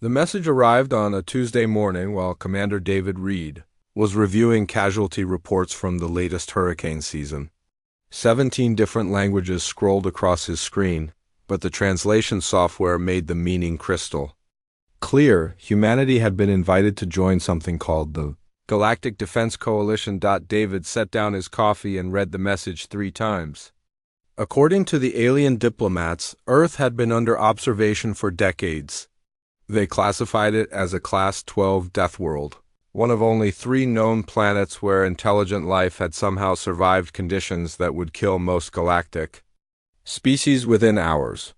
The message arrived on a Tuesday morning while Commander David Reed was reviewing casualty reports from the latest hurricane season. 17 different languages scrolled across his screen, but the translation software made the meaning crystal clear. Humanity had been invited to join something called the Galactic Defense Coalition. David set down his coffee and read the message 3 times. According to the alien diplomats, Earth had been under observation for decades. They classified it as a Class 12 Deathworld, one of only 3 known planets where intelligent life had somehow survived conditions that would kill most galactic species within hours.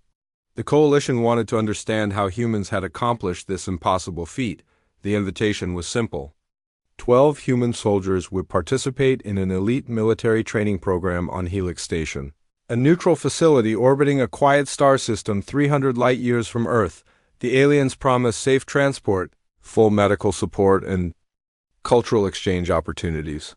The Coalition wanted to understand how humans had accomplished this impossible feat. The invitation was simple. 12 human soldiers would participate in an elite military training program on Helix Station, a neutral facility orbiting a quiet star system 300 light-years from Earth. The aliens promised safe transport, full medical support, and cultural exchange opportunities.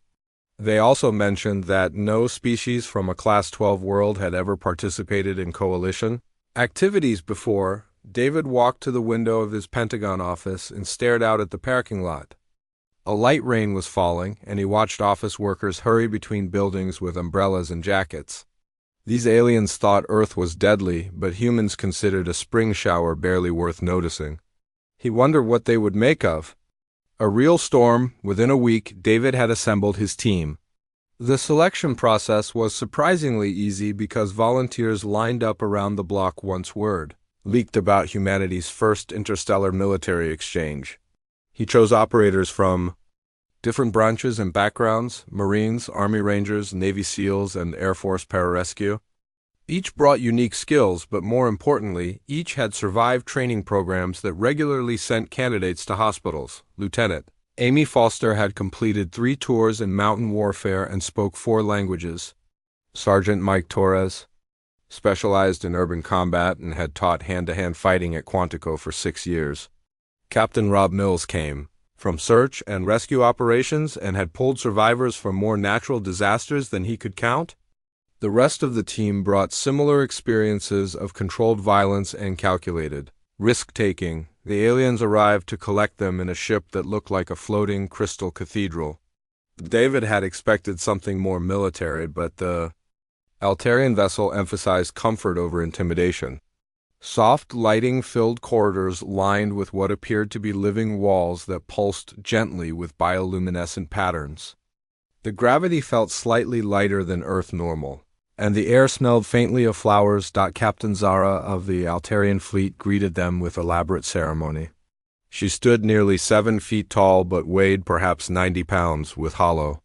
They also mentioned that no species from a Class 12 world had ever participated in Coalition activities before. David walked to the window of his Pentagon office and stared out at the parking lot. A light rain was falling, and he watched office workers hurry between buildings with umbrellas and jackets. These aliens thought Earth was deadly, but humans considered a spring shower barely worth noticing. He wondered what they would make of a real storm. Within a week, David had assembled his team. The selection process was surprisingly easy because volunteers lined up around the block once word leaked about humanity's first interstellar military exchange. He chose operators from different branches and backgrounds: Marines, Army Rangers, Navy SEALs, and Air Force Pararescue. Each brought unique skills, but more importantly, each had survived training programs that regularly sent candidates to hospitals. Lieutenant Amy Foster had completed 3 tours in mountain warfare and spoke 4 languages. Sergeant Mike Torres specialized in urban combat and had taught hand-to-hand fighting at Quantico for 6 years. Captain Rob Mills came from search and rescue operations and had pulled survivors from more natural disasters than he could count. The rest of the team brought similar experiences of controlled violence and calculated risk-taking. The aliens arrived to collect them in a ship that looked like a floating crystal cathedral. David had expected something more military, but the Altarian vessel emphasized comfort over intimidation. Soft lighting filled corridors lined with what appeared to be living walls that pulsed gently with bioluminescent patterns. The gravity felt slightly lighter than Earth normal, and the air smelled faintly of flowers. Captain Zara of the Altarian fleet greeted them with elaborate ceremony. She stood nearly 7 feet tall but weighed perhaps 90 pounds, with hollow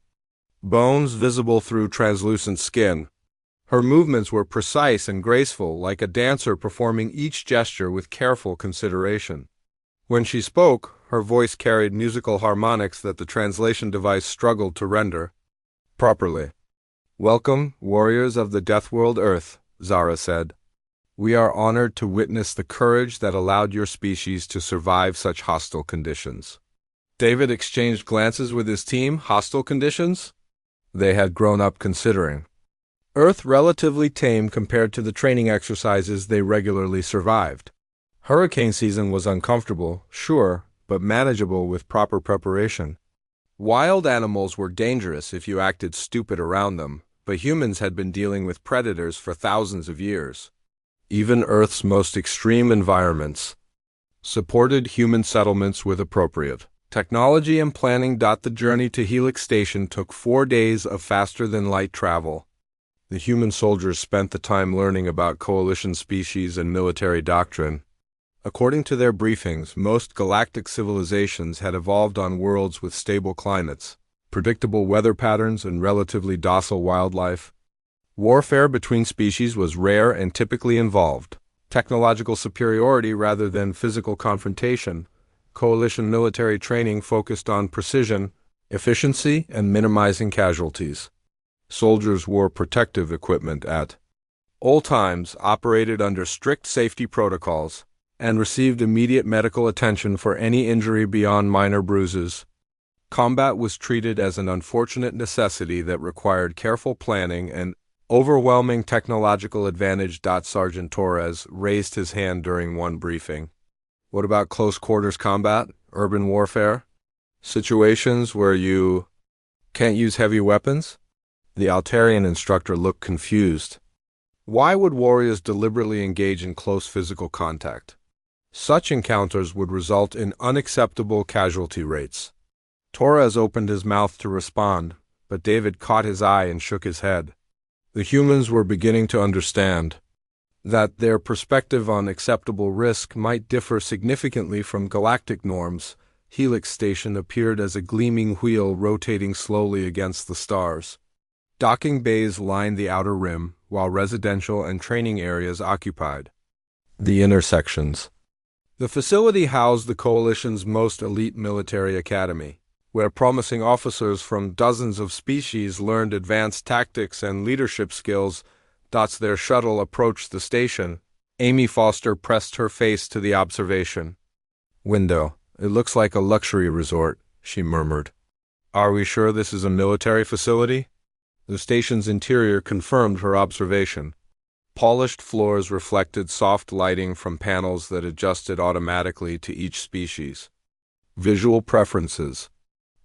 bones visible through translucent skin. Her movements were precise and graceful, like a dancer performing each gesture with careful consideration. When she spoke, her voice carried musical harmonics that the translation device struggled to render properly. "Welcome, warriors of the Deathworld Earth," Zara said. "We are honored to witness the courage that allowed your species to survive such hostile conditions." David exchanged glances with his team. Hostile conditions? They had grown up considering Earth relatively tame compared to the training exercises they regularly survived. Hurricane season was uncomfortable, sure, but manageable with proper preparation. Wild animals were dangerous if you acted stupid around them, but humans had been dealing with predators for thousands of years. Even Earth's most extreme environments supported human settlements with appropriate technology and planning. The journey to Helix Station took 4 days of faster-than-light travel. The human soldiers spent the time learning about Coalition species and military doctrine. According to their briefings, most galactic civilizations had evolved on worlds with stable climates, predictable weather patterns, and relatively docile wildlife. Warfare between species was rare and typically involved technological superiority rather than physical confrontation. Coalition military training focused on precision, efficiency, and minimizing casualties. Soldiers wore protective equipment at all times, operated under strict safety protocols, and received immediate medical attention for any injury beyond minor bruises. Combat was treated as an unfortunate necessity that required careful planning and overwhelming technological advantage. Sergeant Torres raised his hand during one briefing. What about close quarters combat, urban warfare? Situations where you can't use heavy weapons? The Altarian instructor looked confused. Why would warriors deliberately engage in close physical contact? Such encounters would result in unacceptable casualty rates. Torres opened his mouth to respond, but David caught his eye and shook his head. The humans were beginning to understand that their perspective on acceptable risk might differ significantly from galactic norms. Helix Station appeared as a gleaming wheel rotating slowly against the stars. Docking bays lined the outer rim, while residential and training areas occupied the intersections. The facility housed the Coalition's most elite military academy, where promising officers from dozens of species learned advanced tactics and leadership skills. As their shuttle approached the station, Amy Foster pressed her face to the observation window. It looks like a luxury resort, she murmured. Are we sure this is a military facility? The station's interior confirmed her observation. Polished floors reflected soft lighting from panels that adjusted automatically to each species. Visual preferences.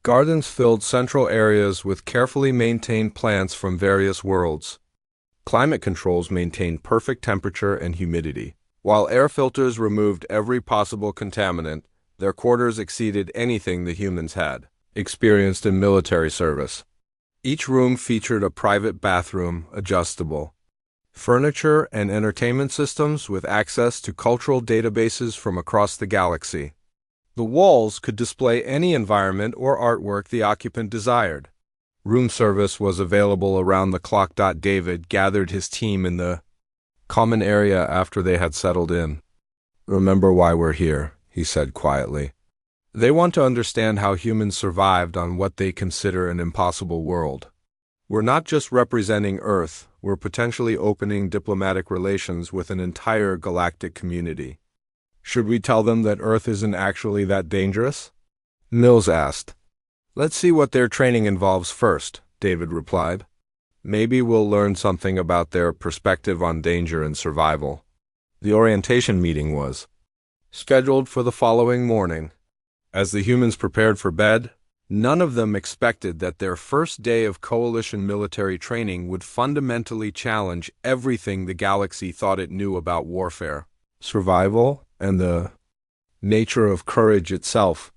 Gardens filled central areas with carefully maintained plants from various worlds. Climate controls maintained perfect temperature and humidity. While air filters removed every possible contaminant, their quarters exceeded anything the humans had experienced in military service. Each room featured a private bathroom, adjustable furniture and entertainment systems with access to cultural databases from across the galaxy. The walls could display any environment or artwork the occupant desired. Room service was available around the clock. David gathered his team in the common area after they had settled in. Remember why we're here, he said quietly. They want to understand how humans survived on what they consider an impossible world. We're not just representing Earth, we're potentially opening diplomatic relations with an entire galactic community. Should we tell them that Earth isn't actually that dangerous? Mills asked. Let's see what their training involves first, David replied. Maybe we'll learn something about their perspective on danger and survival. The orientation meeting was scheduled for the following morning. As the humans prepared for bed, none of them expected that their first day of Coalition military training would fundamentally challenge everything the galaxy thought it knew about warfare, survival, and the nature of courage itself.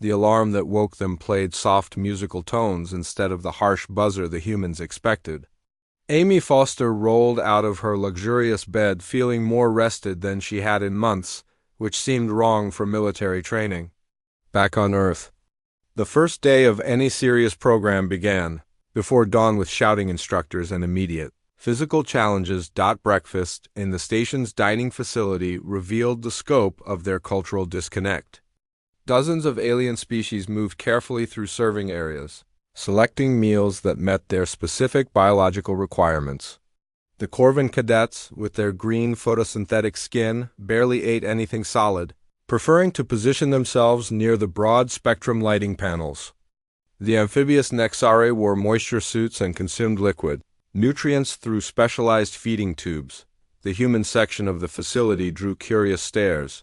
The alarm that woke them played soft musical tones instead of the harsh buzzer the humans expected. Amy Foster rolled out of her luxurious bed feeling more rested than she had in months, which seemed wrong for military training. Back on Earth, the first day of any serious program began, before dawn with shouting instructors and immediate physical challenges. Breakfast in the station's dining facility revealed the scope of their cultural disconnect. Dozens of alien species moved carefully through serving areas, selecting meals that met their specific biological requirements. The Corvin cadets, with their green photosynthetic skin, barely ate anything solid, preferring to position themselves near the broad-spectrum lighting panels. The amphibious Nexari wore moisture suits and consumed liquid, nutrients through specialized feeding tubes. The human section of the facility drew curious stares.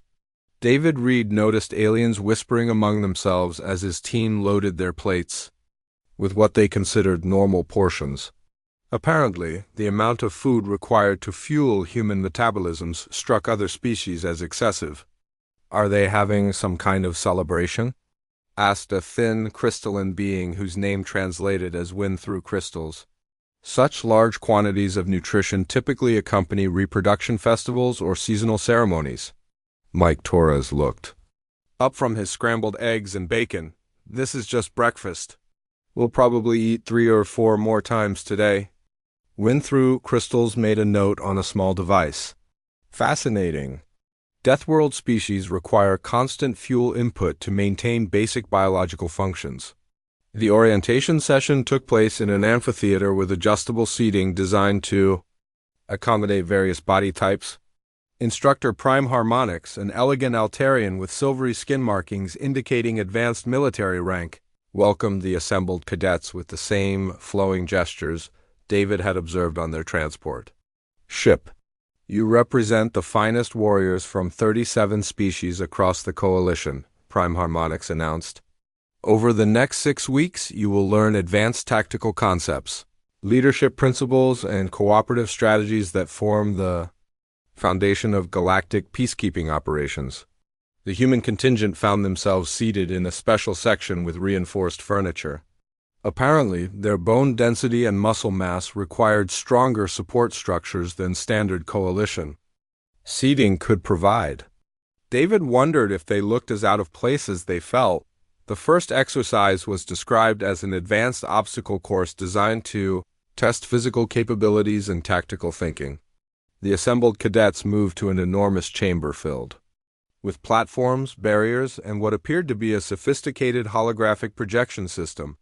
David Reed noticed aliens whispering among themselves as his team loaded their plates with what they considered normal portions. Apparently, the amount of food required to fuel human metabolisms struck other species as excessive. Are they having some kind of celebration? Asked a thin, crystalline being whose name translated as wind through crystals. Such large quantities of nutrition typically accompany reproduction festivals or seasonal ceremonies. Mike Torres looked up from his scrambled eggs and bacon. This is just breakfast. We'll probably eat 3 or 4 more times today. Wind through crystals made a note on a small device. Fascinating. Deathworld species require constant fuel input to maintain basic biological functions. The orientation session took place in an amphitheater with adjustable seating designed to accommodate various body types. Instructor Prime Harmonix, an elegant Altarian with silvery skin markings indicating advanced military rank, welcomed the assembled cadets with the same flowing gestures David had observed on their transport ship. You represent the finest warriors from 37 species across the coalition, Prime Harmonics announced. Over the next 6 weeks, you will learn advanced tactical concepts, leadership principles, and cooperative strategies that form the foundation of galactic peacekeeping operations. The human contingent found themselves seated in a special section with reinforced furniture. Apparently, their bone density and muscle mass required stronger support structures than standard coalition seating could provide. David wondered if they looked as out of place as they felt. The first exercise was described as an advanced obstacle course designed to test physical capabilities and tactical thinking. The assembled cadets moved to an enormous chamber filled with platforms, barriers, and what appeared to be a sophisticated holographic projection system.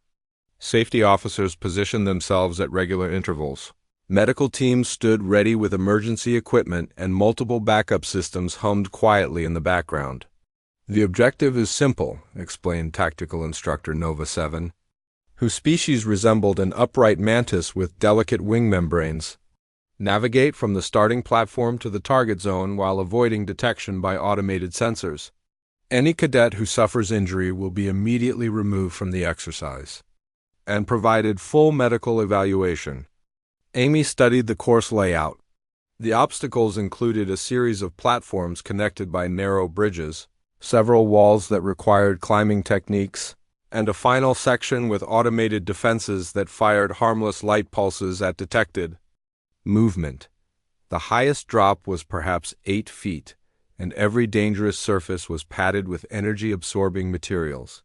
Safety officers positioned themselves at regular intervals. Medical teams stood ready with emergency equipment, and multiple backup systems hummed quietly in the background. The objective is simple, explained Tactical Instructor Nova 7, whose species resembled an upright mantis with delicate wing membranes. Navigate from the starting platform to the target zone while avoiding detection by automated sensors. Any cadet who suffers injury will be immediately removed from the exercise and provided full medical evaluation. Amy studied the course layout. The obstacles included a series of platforms connected by narrow bridges, several walls that required climbing techniques, and a final section with automated defenses that fired harmless light pulses at detected movement. The highest drop was perhaps 8 feet, and every dangerous surface was padded with energy-absorbing materials.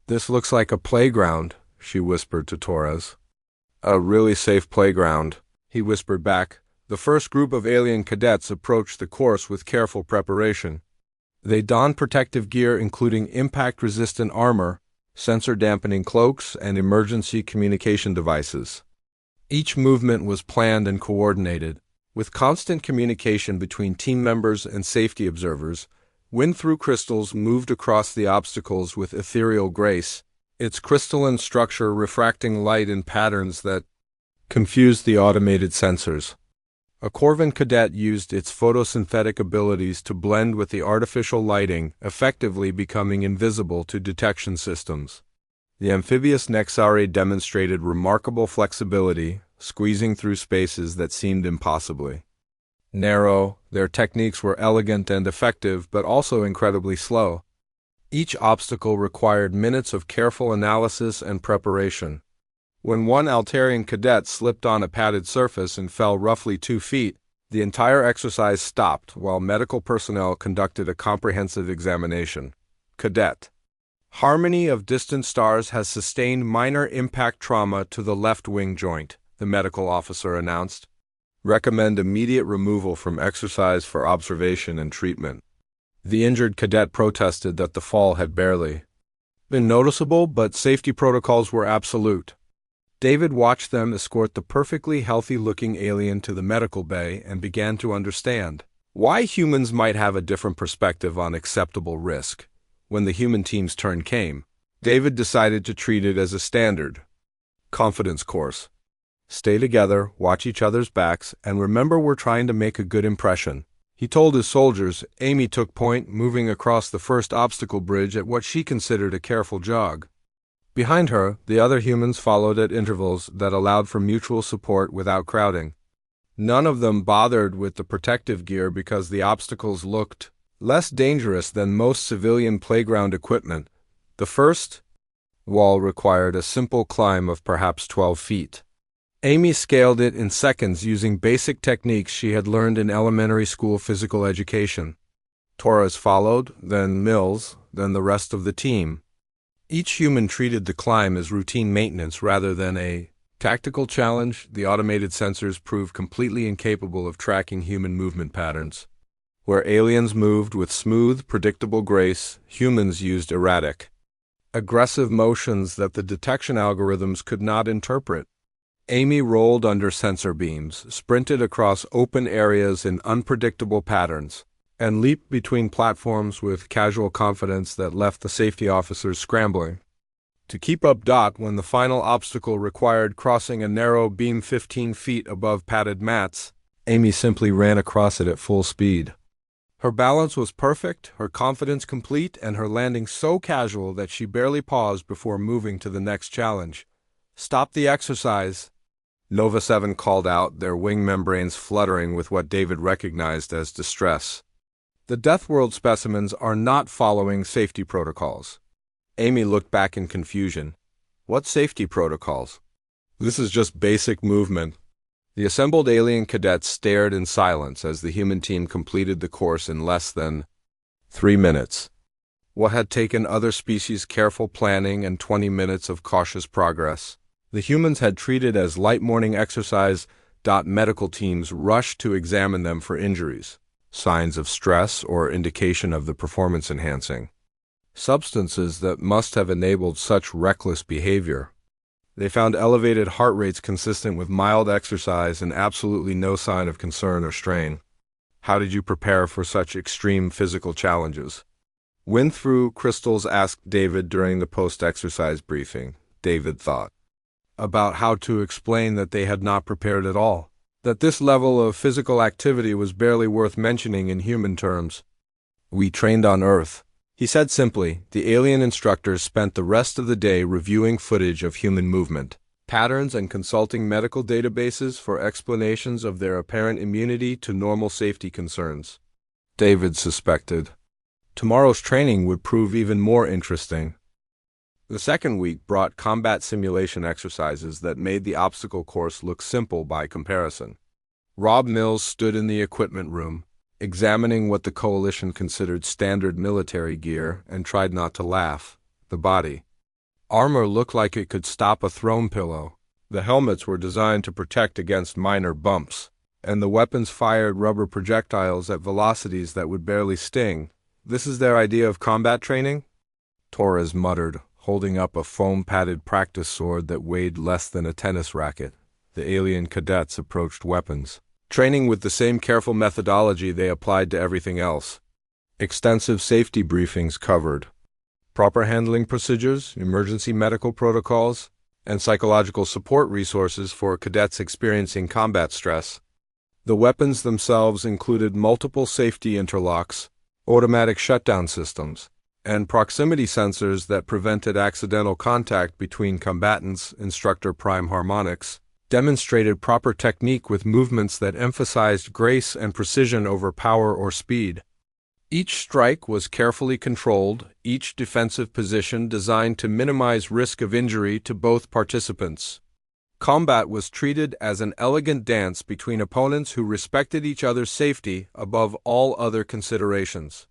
"This looks like a playground," she whispered to Torres. "A really safe playground," he whispered back. The first group of alien cadets approached the course with careful preparation. They donned protective gear including impact-resistant armor, sensor-dampening cloaks, and emergency communication devices. Each movement was planned and coordinated, with constant communication between team members and safety observers. Wind-through crystals moved across the obstacles with ethereal grace, its crystalline structure refracting light in patterns that confused the automated sensors. A Corvin cadet used its photosynthetic abilities to blend with the artificial lighting, effectively becoming invisible to detection systems. The amphibious Nexari demonstrated remarkable flexibility, squeezing through spaces that seemed impossibly narrow. Their techniques were elegant and effective, but also incredibly slow. Each obstacle required minutes of careful analysis and preparation. When one Altarian cadet slipped on a padded surface and fell roughly 2 feet, the entire exercise stopped while medical personnel conducted a comprehensive examination. Cadet: Harmony of distant stars has sustained minor impact trauma to the left wing joint, the medical officer announced. Recommend immediate removal from exercise for observation and treatment. The injured cadet protested that the fall had barely been noticeable, but safety protocols were absolute. David watched them escort the perfectly healthy-looking alien to the medical bay and began to understand why humans might have a different perspective on acceptable risk. When the human team's turn came, David decided to treat it as a standard confidence course. Stay together, watch each other's backs, and remember we're trying to make a good impression, he told his soldiers. Amy took point, moving across the first obstacle bridge at what she considered a careful jog. Behind her, the other humans followed at intervals that allowed for mutual support without crowding. None of them bothered with the protective gear because the obstacles looked less dangerous than most civilian playground equipment. The first wall required a simple climb of perhaps 12 feet. Amy scaled it in seconds using basic techniques she had learned in elementary school physical education. Torres followed, then Mills, then the rest of the team. Each human treated the climb as routine maintenance rather than a tactical challenge. The automated sensors proved completely incapable of tracking human movement patterns. Where aliens moved with smooth, predictable grace, humans used erratic, aggressive motions that the detection algorithms could not interpret. Amy rolled under sensor beams, sprinted across open areas in unpredictable patterns, and leaped between platforms with casual confidence that left the safety officers scrambling to keep up. When the final obstacle required crossing a narrow beam 15 feet above padded mats, Amy simply ran across it at full speed. Her balance was perfect, her confidence complete, and her landing so casual that she barely paused before moving to the next challenge. "Stop the exercise," Nova 7 called out, their wing membranes fluttering with what David recognized as distress. "The Deathworld specimens are not following safety protocols." Amy looked back in confusion. "What safety protocols? This is just basic movement." The assembled alien cadets stared in silence as the human team completed the course in less than 3 minutes. What had taken other species careful planning and 20 minutes of cautious progress, the humans had treated as light morning exercise. Medical teams rushed to examine them for injuries, signs of stress, or indication of the performance-enhancing substances that must have enabled such reckless behavior. They found elevated heart rates consistent with mild exercise and absolutely no sign of concern or strain. "How did you prepare for such extreme physical challenges?" Win-through crystals asked David during the post-exercise briefing. David thought about how to explain that they had not prepared at all, that this level of physical activity was barely worth mentioning in human terms. "We trained on Earth," he said simply. The alien instructors spent the rest of the day reviewing footage of human movement patterns and consulting medical databases for explanations of their apparent immunity to normal safety concerns. David suspected tomorrow's training would prove even more interesting. The second week brought combat simulation exercises that made the obstacle course look simple by comparison. Rob Mills stood in the equipment room, examining what the Coalition considered standard military gear, and tried not to laugh. The body armor looked like it could stop a thrown pillow. The helmets were designed to protect against minor bumps, and the weapons fired rubber projectiles at velocities that would barely sting. "This is their idea of combat training?" Torres muttered, holding up a foam-padded practice sword that weighed less than a tennis racket. The alien cadets approached weapons training with the same careful methodology they applied to everything else. Extensive safety briefings covered proper handling procedures, emergency medical protocols, and psychological support resources for cadets experiencing combat stress. The weapons themselves included multiple safety interlocks, automatic shutdown systems, and proximity sensors that prevented accidental contact between combatants. Instructor Prime Harmonics demonstrated proper technique with movements that emphasized grace and precision over power or speed. Each strike was carefully controlled, each defensive position designed to minimize risk of injury to both participants. Combat was treated as an elegant dance between opponents who respected each other's safety above all other considerations.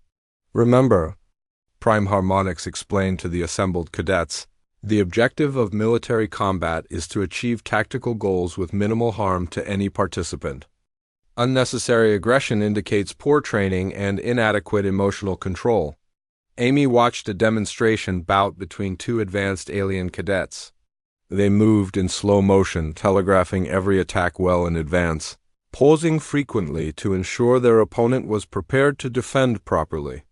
"Remember," Prime Harmonics explained to the assembled cadets, "the objective of military combat is to achieve tactical goals with minimal harm to any participant. Unnecessary aggression indicates poor training and inadequate emotional control." Amy watched a demonstration bout between two advanced alien cadets. They moved in slow motion, telegraphing every attack well in advance, pausing frequently to ensure their opponent was prepared to defend properly.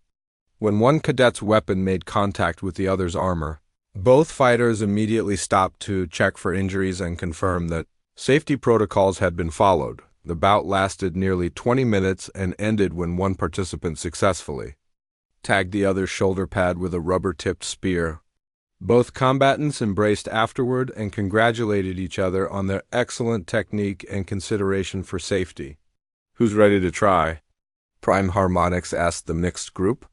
When one cadet's weapon made contact with the other's armor, both fighters immediately stopped to check for injuries and confirm that safety protocols had been followed. The bout lasted nearly 20 minutes and ended when one participant successfully tagged the other's shoulder pad with a rubber-tipped spear. Both combatants embraced afterward and congratulated each other on their excellent technique and consideration for safety. "Who's ready to try?" Prime Harmonics asked the mixed group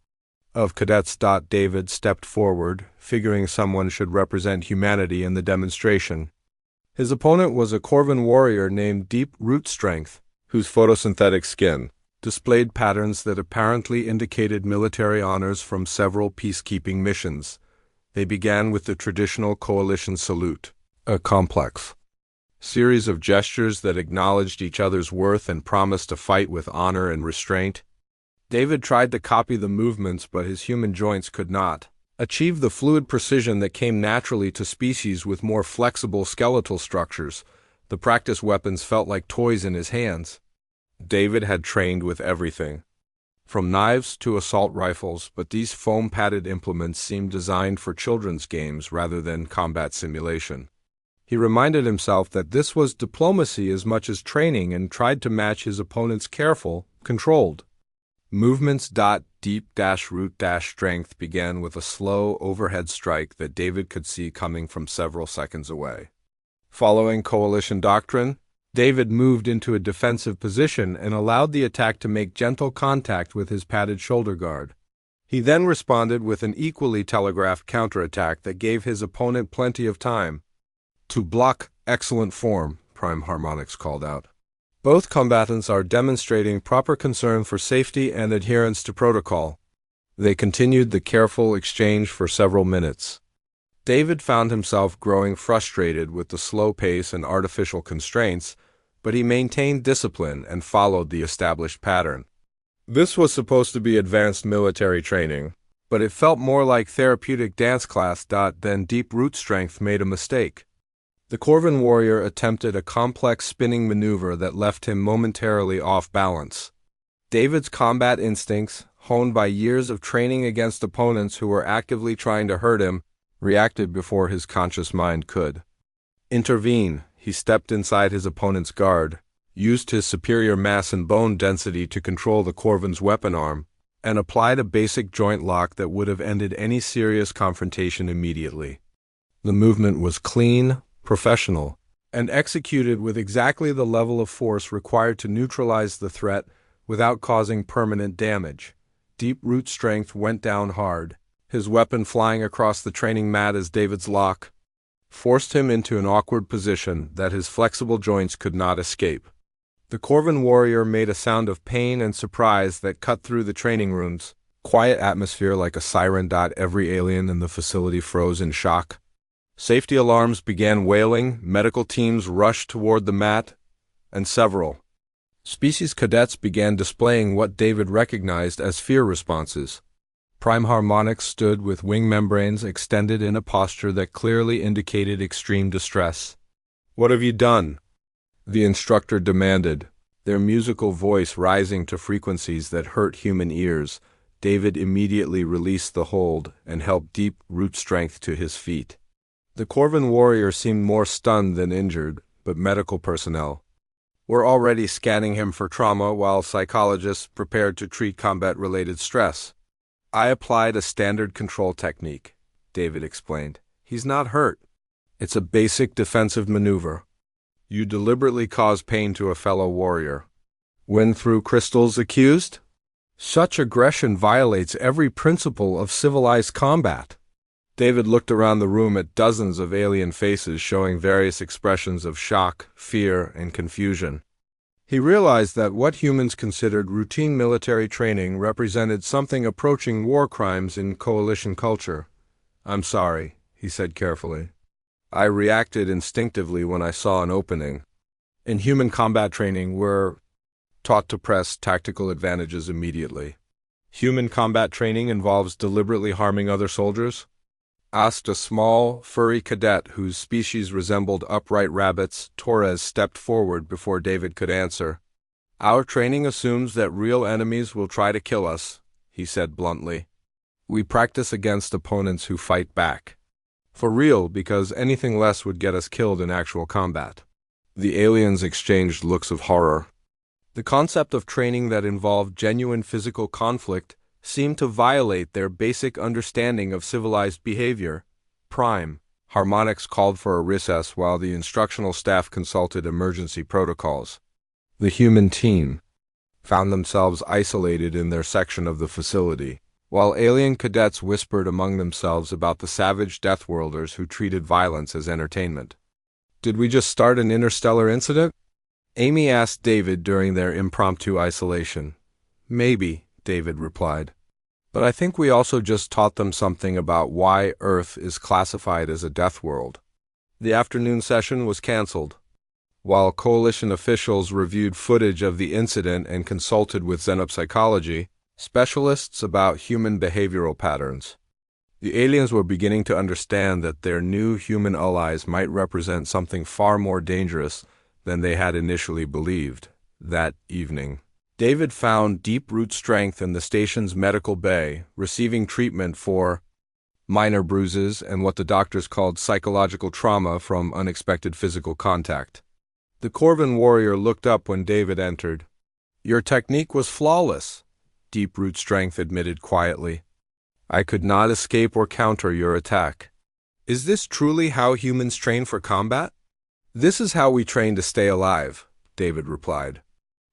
of cadets. David stepped forward, figuring someone should represent humanity in the demonstration. His opponent was a Corvan warrior named Deep Root Strength, whose photosynthetic skin displayed patterns that apparently indicated military honors from several peacekeeping missions. They began with the traditional Coalition salute, a complex series of gestures that acknowledged each other's worth and promised to fight with honor and restraint. David tried to copy the movements, but his human joints could not achieve the fluid precision that came naturally to species with more flexible skeletal structures. The practice weapons felt like toys in his hands. David had trained with everything, from knives to assault rifles, but these foam-padded implements seemed designed for children's games rather than combat simulation. He reminded himself that this was diplomacy as much as training and tried to match his opponent's careful, controlled movements. Deep-root-strength began with a slow overhead strike that David could see coming from several seconds away. Following coalition doctrine, David moved into a defensive position and allowed the attack to make gentle contact with his padded shoulder guard. He then responded with an equally telegraphed counterattack that gave his opponent plenty of time to block. Excellent form, Prime Harmonix called out. Both combatants are demonstrating proper concern for safety and adherence to protocol. They continued the careful exchange for several minutes. David found himself growing frustrated with the slow pace and artificial constraints, but he maintained discipline and followed the established pattern. This was supposed to be advanced military training, but it felt more like therapeutic dance class. Then Deep Root Strength made a mistake. The Corvan warrior attempted a complex spinning maneuver that left him momentarily off balance. David's combat instincts, honed by years of training against opponents who were actively trying to hurt him, reacted before his conscious mind could intervene. He stepped inside his opponent's guard, used his superior mass and bone density to control the Corvan's weapon arm, and applied a basic joint lock that would have ended any serious confrontation immediately. The movement was clean, professional, and executed with exactly the level of force required to neutralize the threat without causing permanent damage. Deep Root Strength went down hard, his weapon flying across the training mat as David's lock forced him into an awkward position that his flexible joints could not escape. The Corvan warrior made a sound of pain and surprise that cut through the training room's quiet atmosphere like a siren. Every alien in the facility froze in shock. Safety alarms began wailing, medical teams rushed toward the mat, and several species cadets began displaying what David recognized as fear responses. Prime Harmonix stood with wing membranes extended in a posture that clearly indicated extreme distress. "What have you done?" the instructor demanded, their musical voice rising to frequencies that hurt human ears. David immediately released the hold and helped Deep Root Strength to his feet. The Corvan warrior seemed more stunned than injured, but medical personnel were already scanning him for trauma while psychologists prepared to treat combat-related stress. "I applied a standard control technique," David explained. "He's not hurt. It's a basic defensive maneuver. You deliberately cause pain to a fellow warrior. Win through crystals accused? Such aggression violates every principle of civilized combat." David looked around the room at dozens of alien faces showing various expressions of shock, fear, and confusion. He realized that what humans considered routine military training represented something approaching war crimes in coalition culture. "I'm sorry," he said carefully. "I reacted instinctively when I saw an opening. In human combat training, we're taught to press tactical advantages immediately." "Human combat training involves deliberately harming other soldiers?" asked a small, furry cadet whose species resembled upright rabbits. Torres stepped forward before David could answer. "Our training assumes that real enemies will try to kill us," he said bluntly. "We practice against opponents who fight back. For real, because anything less would get us killed in actual combat." The aliens exchanged looks of horror. The concept of training that involved genuine physical conflict seemed to violate their basic understanding of civilized behavior. Prime Harmonix called for a recess while the instructional staff consulted emergency protocols. The human team found themselves isolated in their section of the facility, while alien cadets whispered among themselves about the savage Deathworlders who treated violence as entertainment. "Did we just start an interstellar incident?" Amy asked David during their impromptu isolation. "Maybe," David replied. "But I think we also just taught them something about why Earth is classified as a death world." The afternoon session was canceled. While coalition officials reviewed footage of the incident and consulted with xenopsychology specialists about human behavioral patterns, the aliens were beginning to understand that their new human allies might represent something far more dangerous than they had initially believed. That evening, David found Deep Root Strength in the station's medical bay, receiving treatment for minor bruises, and what the doctors called psychological trauma from unexpected physical contact. The Corvan warrior looked up when David entered. "Your technique was flawless," Deep Root Strength admitted quietly. "I could not escape or counter your attack." "Is this truly how humans train for combat?" "This is how we train to stay alive," David replied.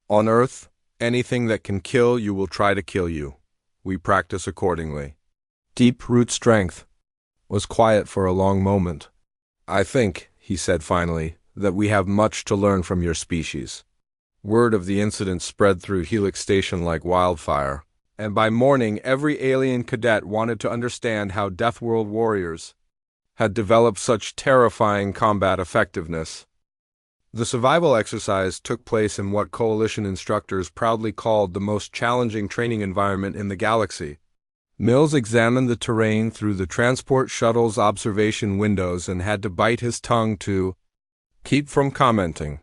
"On Earth, anything that can kill you will try to kill you. We practice accordingly." Deep Root Strength was quiet for a long moment. "I think," he said finally, "that we have much to learn from your species." Word of the incident spread through Helix Station like wildfire, and by morning every alien cadet wanted to understand how Deathworld warriors had developed such terrifying combat effectiveness. The survival exercise took place in what Coalition instructors proudly called the most challenging training environment in the galaxy. Mills examined the terrain through the transport shuttle's observation windows and had to bite his tongue to keep from commenting.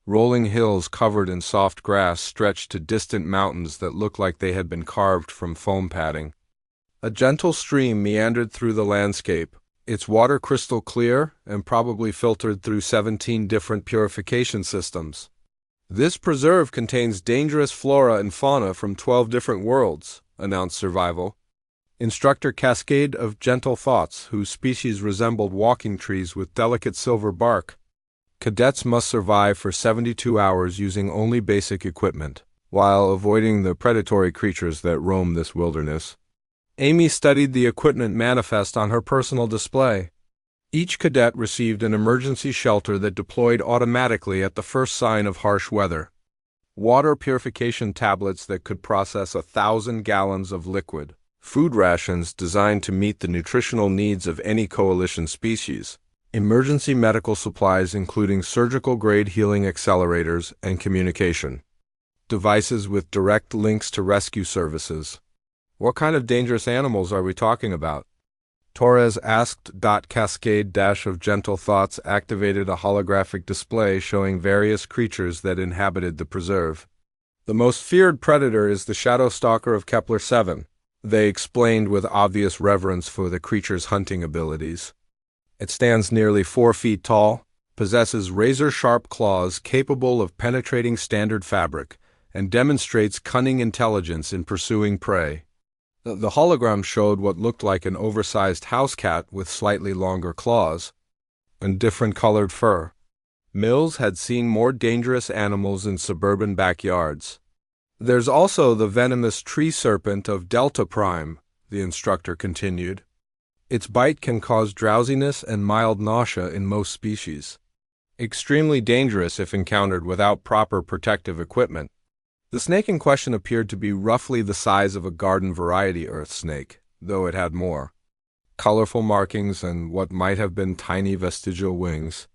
Rolling hills covered in soft grass stretched to distant mountains that looked like they had been carved from foam padding. A gentle stream meandered through the landscape, its water crystal clear and probably filtered through 17 different purification systems. "This preserve contains dangerous flora and fauna from 12 different worlds," announced Survival. Instructor Cascade of Gentle Thoughts, whose species resembled walking trees with delicate silver bark. "Cadets must survive for 72 hours using only basic equipment, while avoiding the predatory creatures that roam this wilderness." Amy studied the equipment manifest on her personal display. Each cadet received an emergency shelter that deployed automatically at the first sign of harsh weather. Water purification tablets that could process 1,000 gallons of liquid. Food rations designed to meet the nutritional needs of any Coalition species. Emergency medical supplies including surgical-grade healing accelerators and communication. Devices with direct links to rescue services. "What kind of dangerous animals are we talking about?" Torres asked. Cascade of Gentle Thoughts activated a holographic display showing various creatures that inhabited the preserve. "The most feared predator is the Shadow Stalker of Kepler 7, they explained with obvious reverence for the creature's hunting abilities. "It stands nearly 4 feet tall, possesses razor-sharp claws capable of penetrating standard fabric, and demonstrates cunning intelligence in pursuing prey." The hologram showed what looked like an oversized house cat with slightly longer claws and different colored fur. Mills had seen more dangerous animals in suburban backyards. "There's also the venomous tree serpent of Delta Prime," the instructor continued. "Its bite can cause drowsiness and mild nausea in most species. Extremely dangerous if encountered without proper protective equipment." The snake in question appeared to be roughly the size of a garden variety earth snake, though it had more colorful markings and what might have been tiny vestigial wings.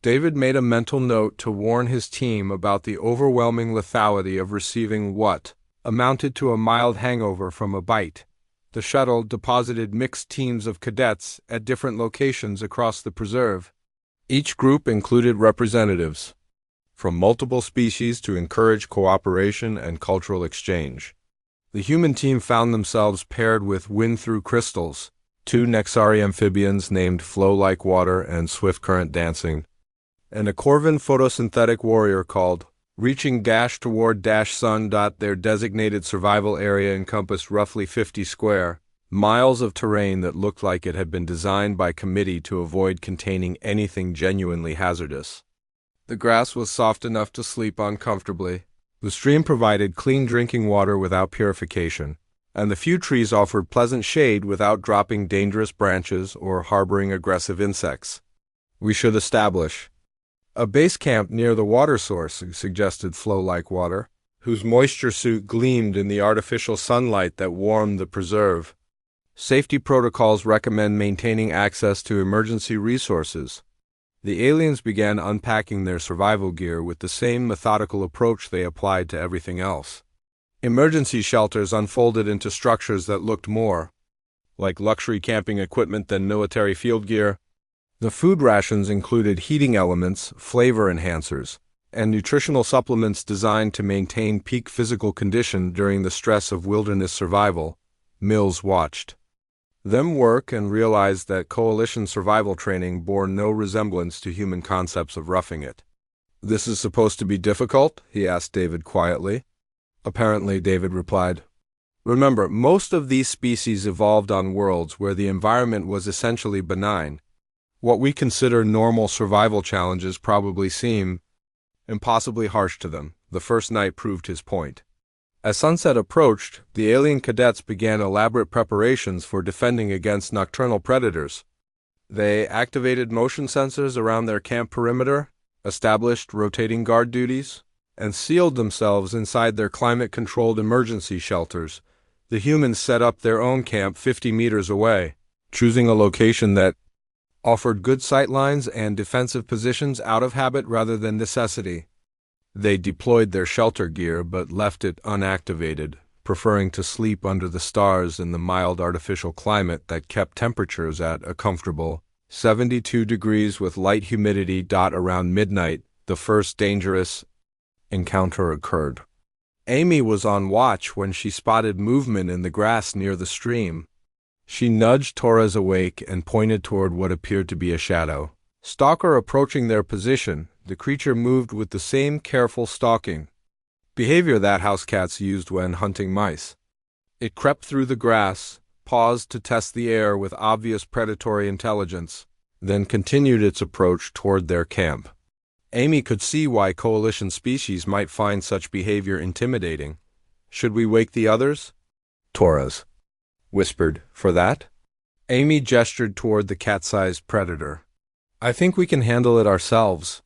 David made a mental note to warn his team about the overwhelming lethality of receiving what amounted to a mild hangover from a bite. The shuttle deposited mixed teams of cadets at different locations across the preserve. Each group included representatives from multiple species to encourage cooperation and cultural exchange. The human team found themselves paired with Wind-Through Crystals, 2 Nexari amphibians named Flow Like Water and Swift Current Dancing, and a Corvan photosynthetic warrior called Reaching Toward Sun. Their designated survival area encompassed roughly 50 square miles of terrain that looked like it had been designed by committee to avoid containing anything genuinely hazardous. The grass was soft enough to sleep on comfortably. The stream provided clean drinking water without purification, and the few trees offered pleasant shade without dropping dangerous branches or harboring aggressive insects. "We should establish a base camp near the water source," suggested Flow Like Water, whose moisture suit gleamed in the artificial sunlight that warmed the preserve. "Safety protocols recommend maintaining access to emergency resources." The aliens began unpacking their survival gear with the same methodical approach they applied to everything else. Emergency shelters unfolded into structures that looked more like luxury camping equipment than military field gear. The food rations included heating elements, flavor enhancers, and nutritional supplements designed to maintain peak physical condition during the stress of wilderness survival. Mills watched. them work and realized that coalition survival training bore no resemblance to human concepts of roughing it. "This is supposed to be difficult?" he asked David quietly. "Apparently," David replied. "Remember, most of these species evolved on worlds where the environment was essentially benign. What we consider normal survival challenges probably seem impossibly harsh to them." The first night proved his point. As sunset approached, the alien cadets began elaborate preparations for defending against nocturnal predators. They activated motion sensors around their camp perimeter, established rotating guard duties, and sealed themselves inside their climate-controlled emergency shelters. The humans set up their own camp 50 meters away, choosing a location that offered good sightlines and defensive positions out of habit rather than necessity. They deployed their shelter gear but left it unactivated, preferring to sleep under the stars in the mild artificial climate that kept temperatures at a comfortable 72 degrees with light humidity. Around midnight, the first dangerous encounter occurred. Amy was on watch when she spotted movement in the grass near the stream. She nudged Torres awake and pointed toward what appeared to be a shadow stalker approaching their position. The creature moved with the same careful stalking behavior that house cats used when hunting mice. It crept through the grass, paused to test the air with obvious predatory intelligence, then continued its approach toward their camp. Amy could see why coalition species might find such behavior intimidating. "Should we wake the others?" Torres whispered. "For that?" Amy gestured toward the cat-sized predator. "I think we can handle it ourselves."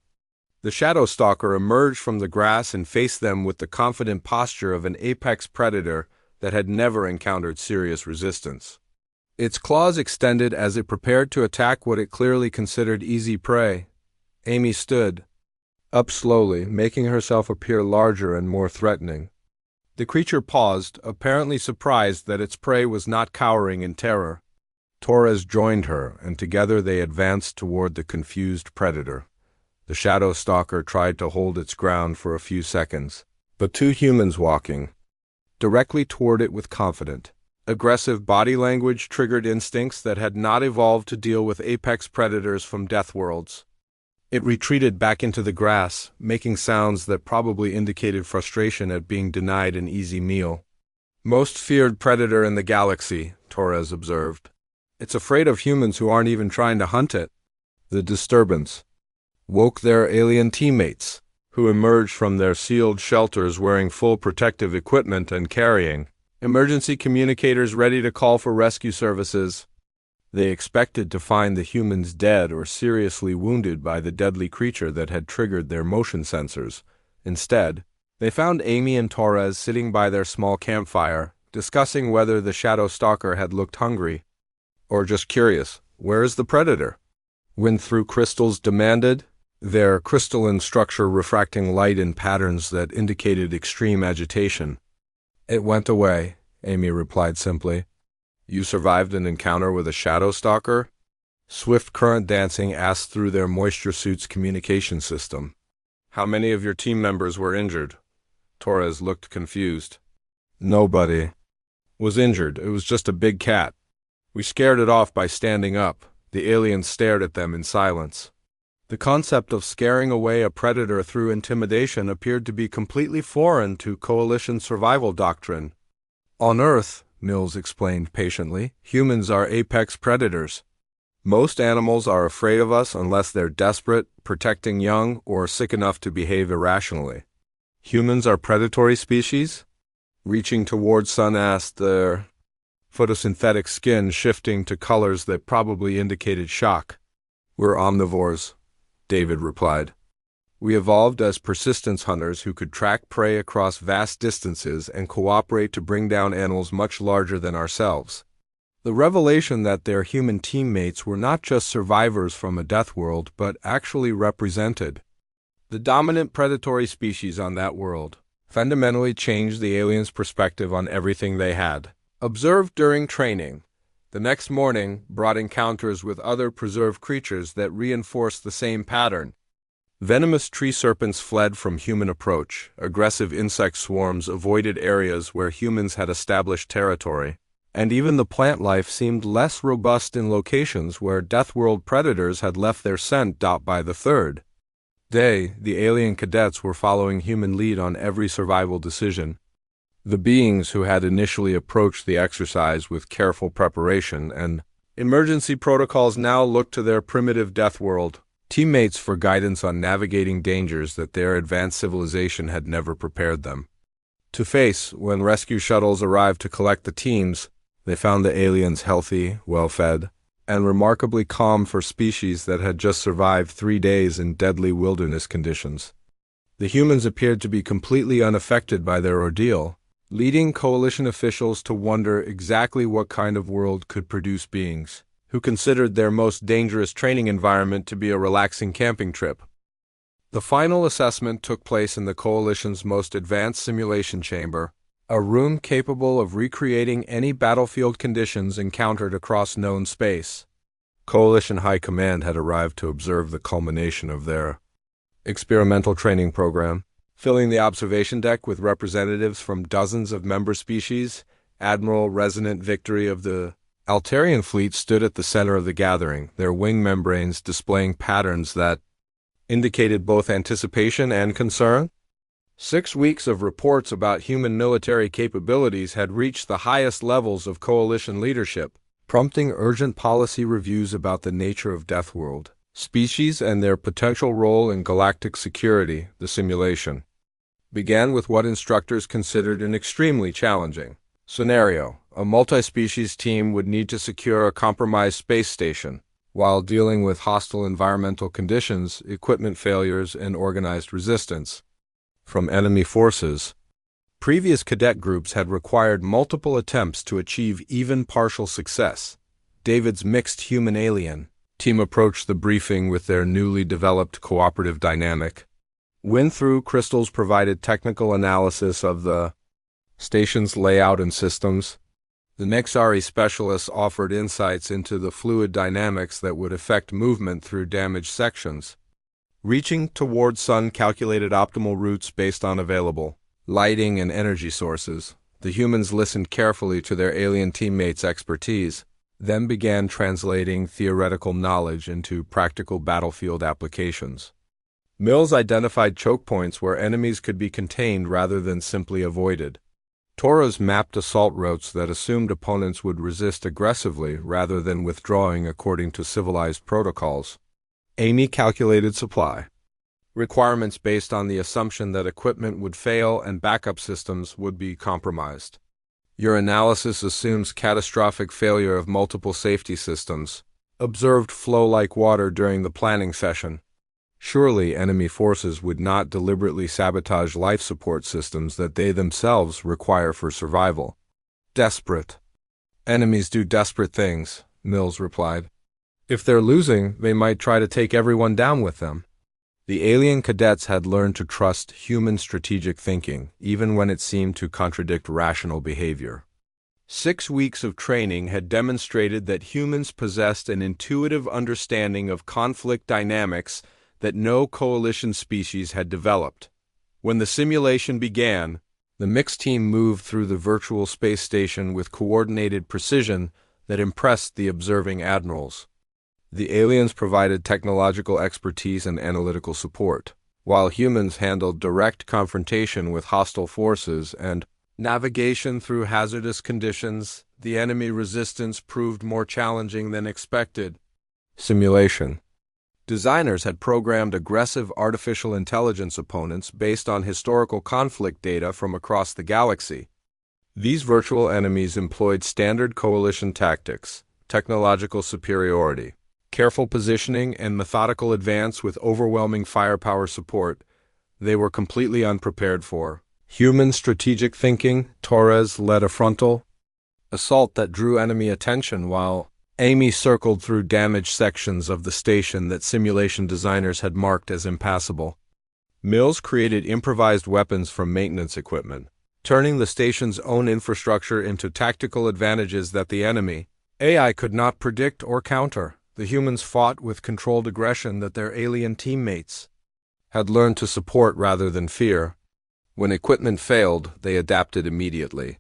The shadow stalker emerged from the grass and faced them with the confident posture of an apex predator that had never encountered serious resistance. Its claws extended as it prepared to attack what it clearly considered easy prey. Amy stood up slowly, making herself appear larger and more threatening. The creature paused, apparently surprised that its prey was not cowering in terror. Torres joined her, and together they advanced toward the confused predator. The shadow stalker tried to hold its ground for a few seconds, but two humans walking directly toward it with confident, aggressive body language triggered instincts that had not evolved to deal with apex predators from Deathworlds. It retreated back into the grass, making sounds that probably indicated frustration at being denied an easy meal. "Most feared predator in the galaxy," Torres observed. "It's afraid of humans who aren't even trying to hunt it." The disturbance woke their alien teammates, who emerged from their sealed shelters wearing full protective equipment and carrying emergency communicators ready to call for rescue services. They expected to find the humans dead or seriously wounded by the deadly creature that had triggered their motion sensors. Instead, they found Amy and Torres sitting by their small campfire, discussing whether the shadow stalker had looked hungry or just curious. "Where is the predator?" Wind-through crystals demanded, their crystalline structure refracting light in patterns that indicated extreme agitation. "It went away," Amy replied simply. "You survived an encounter with a shadow stalker?" Swift current dancing asked through their moisture suit's communication system. "How many of your team members were injured?" Torres looked confused. "Nobody was injured. It was just a big cat. We scared it off by standing up." The aliens stared at them in silence. The concept of scaring away a predator through intimidation appeared to be completely foreign to coalition survival doctrine. "On Earth," Mills explained patiently, "humans are apex predators. Most animals are afraid of us unless they're desperate, protecting young, or sick enough to behave irrationally. Humans are predatory species?" Reaching toward Sun asked, their photosynthetic skin shifting to colors that probably indicated shock. "We're omnivores," David replied. "We evolved as persistence hunters who could track prey across vast distances and cooperate to bring down animals much larger than ourselves." The revelation that their human teammates were not just survivors from a death world, but actually represented the dominant predatory species on that world, fundamentally changed the aliens' perspective on everything they had observed during training. The next morning brought encounters with other preserved creatures that reinforced the same pattern. Venomous tree serpents fled from human approach, aggressive insect swarms avoided areas where humans had established territory, and even the plant life seemed less robust in locations where Deathworld predators had left their scent. By the third day, the alien cadets were following human lead on every survival decision. The beings who had initially approached the exercise with careful preparation and emergency protocols now looked to their primitive Deathworld teammates for guidance on navigating dangers that their advanced civilization had never prepared them to face. When rescue shuttles arrived to collect the teams, they found the aliens healthy, well-fed, and remarkably calm for species that had just survived 3 days in deadly wilderness conditions. The humans appeared to be completely unaffected by their ordeal, leading coalition officials to wonder exactly what kind of world could produce beings who considered their most dangerous training environment to be a relaxing camping trip. The final assessment took place in the Coalition's most advanced simulation chamber, a room capable of recreating any battlefield conditions encountered across known space. Coalition High Command had arrived to observe the culmination of their experimental training program, filling the observation deck with representatives from dozens of member species. Admiral Resonant Victory of the Altarian fleet stood at the center of the gathering, their wing membranes displaying patterns that indicated both anticipation and concern. 6 weeks of reports about human military capabilities had reached the highest levels of coalition leadership, prompting urgent policy reviews about the nature of Deathworld species and their potential role in galactic security. The simulation began with what instructors considered an extremely challenging scenario. A multi-species team would need to secure a compromised space station while dealing with hostile environmental conditions, equipment failures, and organized resistance from enemy forces. Previous cadet groups had required multiple attempts to achieve even partial success. David's mixed human-alien team approached the briefing with their newly developed cooperative dynamic. Win-through crystals provided technical analysis of the station's layout and systems. The Nexari specialists offered insights into the fluid dynamics that would affect movement through damaged sections. Reaching toward Sun calculated optimal routes based on available lighting and energy sources. The humans listened carefully to their alien teammates' expertise, then began translating theoretical knowledge into practical battlefield applications. Mills identified choke points where enemies could be contained rather than simply avoided. Torres mapped assault routes that assumed opponents would resist aggressively rather than withdrawing according to civilized protocols. Amy calculated supply requirements based on the assumption that equipment would fail and backup systems would be compromised. Your analysis assumes catastrophic failure of multiple safety systems. Observed flow like water during the planning session. Surely enemy forces would not deliberately sabotage life support systems that they themselves require for survival. Desperate. Enemies do desperate things, Mills replied. If they're losing, they might try to take everyone down with them. The alien cadets had learned to trust human strategic thinking, even when it seemed to contradict rational behavior. 6 weeks of training had demonstrated that humans possessed an intuitive understanding of conflict dynamics that no coalition species had developed. When the simulation began, the mixed team moved through the virtual space station with coordinated precision that impressed the observing admirals. The aliens provided technological expertise and analytical support, while humans handled direct confrontation with hostile forces and navigation through hazardous conditions. The enemy resistance proved more challenging than expected. Simulation. Designers had programmed aggressive artificial intelligence opponents based on historical conflict data from across the galaxy. These virtual enemies employed standard coalition tactics, technological superiority, careful positioning, and methodical advance with overwhelming firepower support they were completely unprepared for. Human strategic thinking. Torres led a frontal assault that drew enemy attention while Amy circled through damaged sections of the station that simulation designers had marked as impassable. Mills created improvised weapons from maintenance equipment, turning the station's own infrastructure into tactical advantages that the enemy AI could not predict or counter. The humans fought with controlled aggression that their alien teammates had learned to support rather than fear. When equipment failed, they adapted immediately.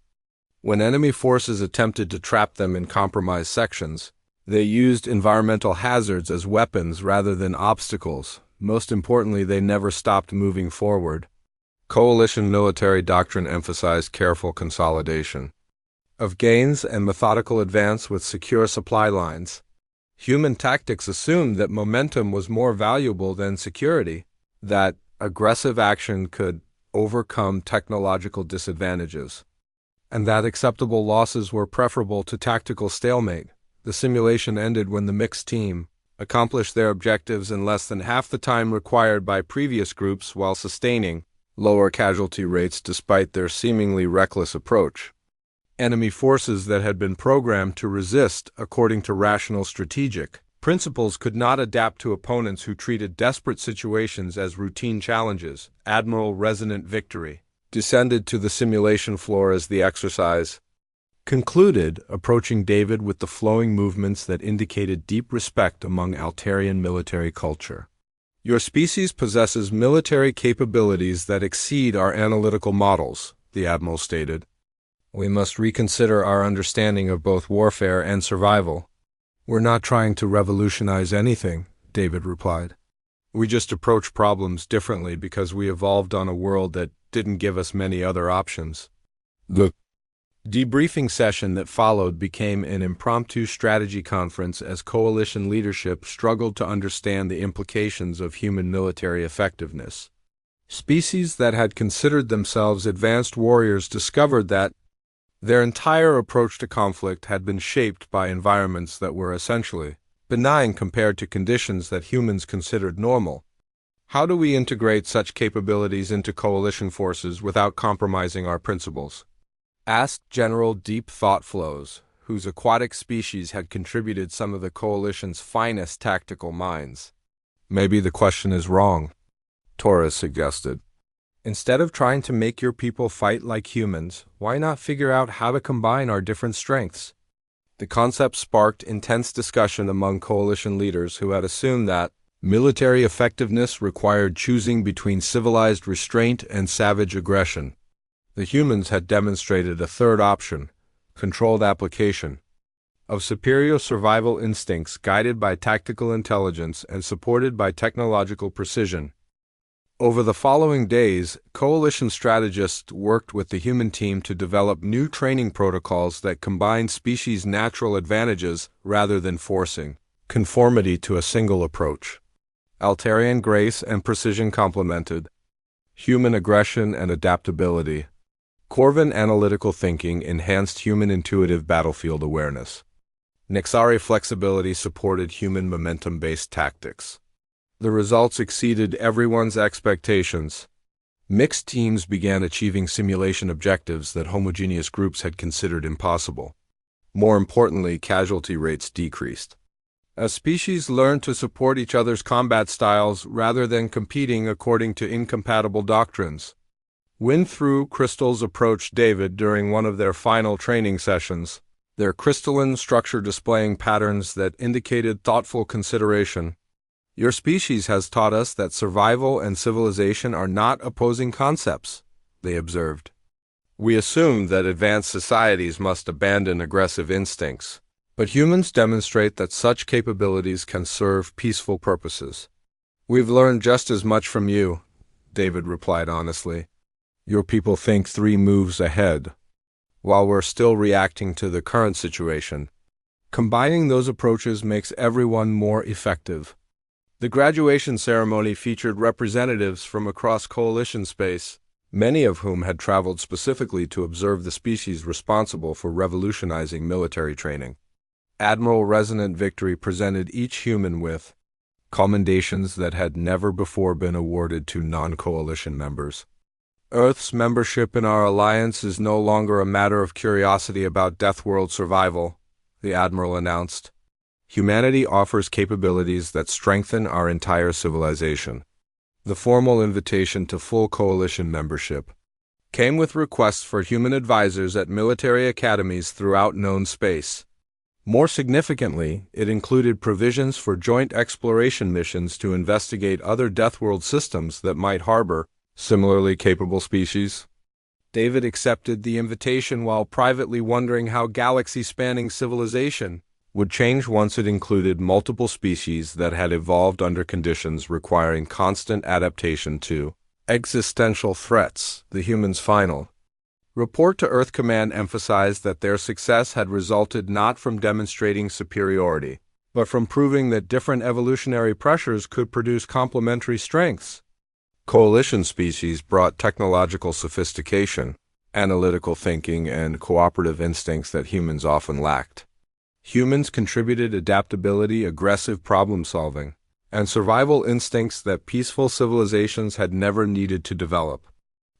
When enemy forces attempted to trap them in compromised sections, they used environmental hazards as weapons rather than obstacles. Most importantly, they never stopped moving forward. Coalition military doctrine emphasized careful consolidation of gains and methodical advance with secure supply lines. Human tactics assumed that momentum was more valuable than security, that aggressive action could overcome technological disadvantages, and that acceptable losses were preferable to tactical stalemate. The simulation ended when the mixed team accomplished their objectives in less than half the time required by previous groups while sustaining lower casualty rates despite their seemingly reckless approach. Enemy forces that had been programmed to resist according to rational strategic principles could not adapt to opponents who treated desperate situations as routine challenges. Admiral Resonant Victory descended to the simulation floor as the exercise concluded, approaching David with the flowing movements that indicated deep respect among Altarian military culture. Your species possesses military capabilities that exceed our analytical models, the Admiral stated. We must reconsider our understanding of both warfare and survival. We're not trying to revolutionize anything, David replied. We just approach problems differently because we evolved on a world that didn't give us many other options. The debriefing session that followed became an impromptu strategy conference as coalition leadership struggled to understand the implications of human military effectiveness. Species that had considered themselves advanced warriors discovered that their entire approach to conflict had been shaped by environments that were essentially benign compared to conditions that humans considered normal. How do we integrate such capabilities into coalition forces without compromising our principles? Asked General Deep Thought Flows, whose aquatic species had contributed some of the coalition's finest tactical minds. Maybe the question is wrong, Torres suggested. Instead of trying to make your people fight like humans, why not figure out how to combine our different strengths? The concept sparked intense discussion among coalition leaders who had assumed that military effectiveness required choosing between civilized restraint and savage aggression. The humans had demonstrated a third option, controlled application, of superior survival instincts guided by tactical intelligence and supported by technological precision. Over the following days, coalition strategists worked with the human team to develop new training protocols that combined species' natural advantages rather than forcing conformity to a single approach. Altarian grace and precision complemented human aggression and adaptability. Corvin analytical thinking enhanced human intuitive battlefield awareness. Nixari flexibility supported human momentum-based tactics. The results exceeded everyone's expectations. Mixed teams began achieving simulation objectives that homogeneous groups had considered impossible. More importantly, casualty rates decreased. As species learned to support each other's combat styles rather than competing according to incompatible doctrines. Wind-through crystals approached David during one of their final training sessions, their crystalline structure displaying patterns that indicated thoughtful consideration. Your species has taught us that survival and civilization are not opposing concepts, they observed. We assume that advanced societies must abandon aggressive instincts, but humans demonstrate that such capabilities can serve peaceful purposes. We've learned just as much from you, David replied honestly. Your people think 3 moves ahead, while we're still reacting to the current situation. Combining those approaches makes everyone more effective. The graduation ceremony featured representatives from across coalition space, many of whom had traveled specifically to observe the species responsible for revolutionizing military training. Admiral Resonant Victory presented each human with commendations that had never before been awarded to non-coalition members. Earth's membership in our alliance is no longer a matter of curiosity about Deathworld survival, the Admiral announced. Humanity offers capabilities that strengthen our entire civilization. The formal invitation to full coalition membership came with requests for human advisors at military academies throughout known space. More significantly, it included provisions for joint exploration missions to investigate other Deathworld systems that might harbor similarly capable species. David accepted the invitation while privately wondering how galaxy-spanning civilization would change once it included multiple species that had evolved under conditions requiring constant adaptation to existential threats. The humans' final report to Earth Command emphasized that their success had resulted not from demonstrating superiority, but from proving that different evolutionary pressures could produce complementary strengths. Coalition species brought technological sophistication, analytical thinking, and cooperative instincts that humans often lacked. Humans contributed adaptability, aggressive problem-solving, and survival instincts that peaceful civilizations had never needed to develop.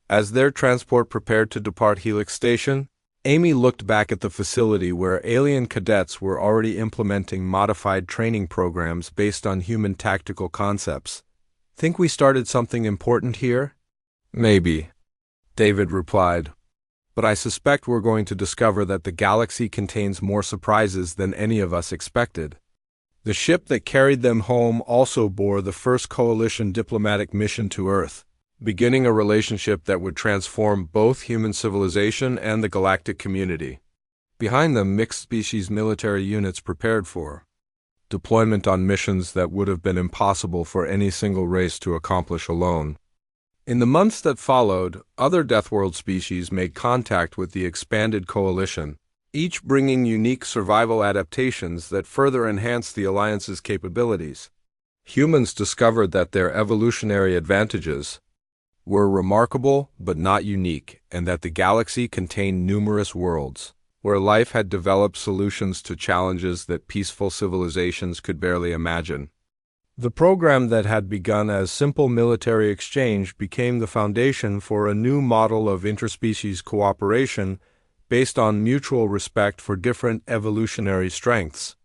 As their transport prepared to depart Helix Station, Amy looked back at the facility where alien cadets were already implementing modified training programs based on human tactical concepts. "Think we started something important here?" "Maybe," David replied. "But I suspect we're going to discover that the galaxy contains more surprises than any of us expected." The ship that carried them home also bore the first Coalition diplomatic mission to Earth, beginning a relationship that would transform both human civilization and the galactic community. Behind them, mixed-species military units prepared for deployment on missions that would have been impossible for any single race to accomplish alone. In the months that followed, other Deathworld species made contact with the expanded Coalition, each bringing unique survival adaptations that further enhanced the Alliance's capabilities. Humans discovered that their evolutionary advantages were remarkable but not unique, and that the galaxy contained numerous worlds where life had developed solutions to challenges that peaceful civilizations could barely imagine. The program that had begun as simple military exchange became the foundation for a new model of interspecies cooperation based on mutual respect for different evolutionary strengths.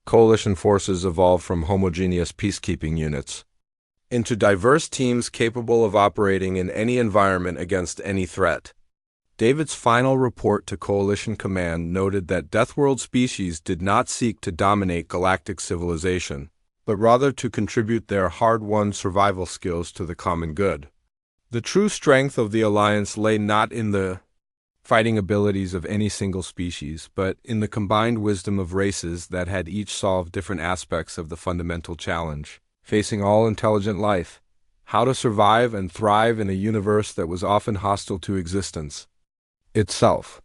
Coalition forces evolved from homogeneous peacekeeping units into diverse teams capable of operating in any environment against any threat. David's final report to Coalition Command noted that Deathworld species did not seek to dominate galactic civilization, but rather to contribute their hard-won survival skills to the common good. The true strength of the Alliance lay not in the fighting abilities of any single species, but in the combined wisdom of races that had each solved different aspects of the fundamental challenge facing all intelligent life: how to survive and thrive in a universe that was often hostile to existence itself.